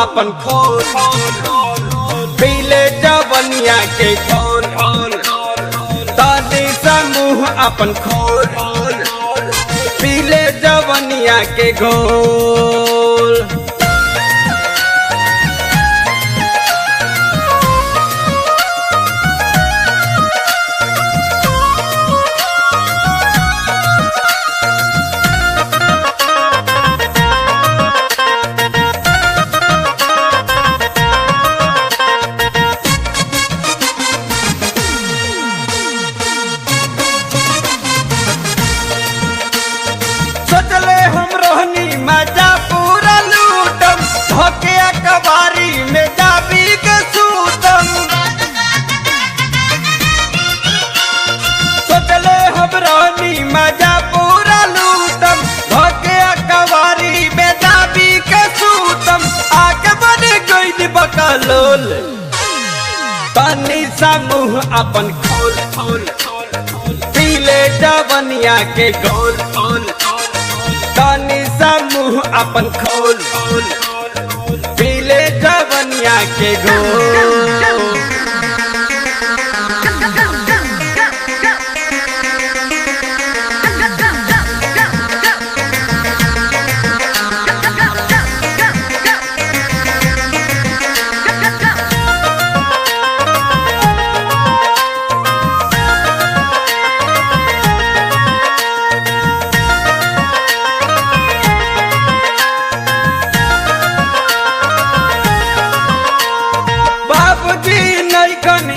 अपन खोल पीले जवनिया के खोल तनी समूह अपन खोल पीले जवनिया के घोल। सोचले हम रोहनी मजा पूरा लूटम धोके कबारी में जाबी के सूतम। सोचले हम रोहनी मजा पूरा लूटम धोके कबारी में जाबी के सूतम। आगे बढ़ गई बकलोल तनी समूह अपन खोल पीले जवनिया के गोल तनी समूह अपन खोल पीले जवनिया के घोल।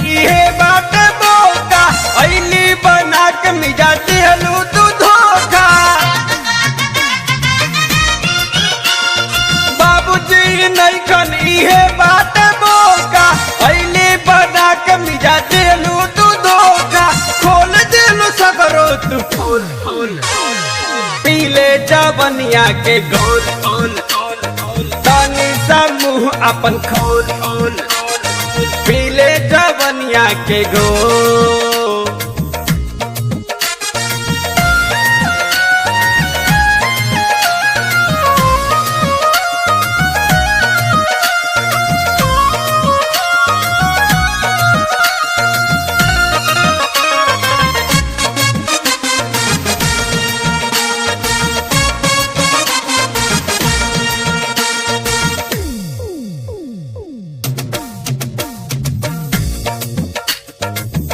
इहे बात बोका ऐली बना के मिजा दिहलू तू धोखा। बाबूजी नैखन इहे बात बोका ऐली बना के मिजा दिहलू तू धोखा। खोल दिलू सगरो तू खोल पीले जवनिया के घोल तनी समूह अपन खोल पीले जवनिया के घोल।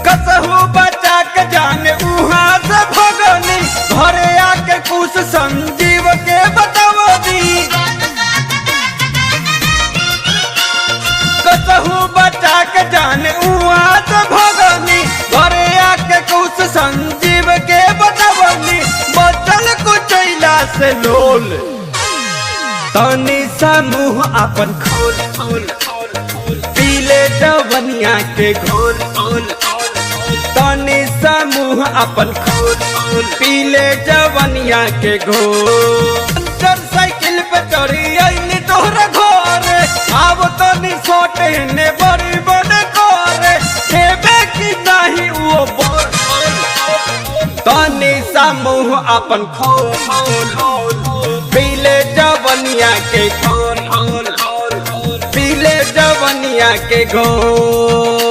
कसहू बचा के जाने उहाँ से भगनी घरे आके कुछ संजीव के बतावनी। कसहू बचा के जाने उहाँ से भगनी घरे आके कुछ संजीव के बतावनी। बचल कुचैला से लोल तनी समूह अपन खोल पीले जवनिया के घोल तनी समूह अपन खोल पीले जवनिया के घोल। साइकिल पे चढ़ी आईली तोहरा घर आब तनी सोटे ने बड़ी बड़े करे हेबे की नहीं वो बोल तनी समूह अपन खोल पीले जवनिया के घोल पीले जवनिया के घोल।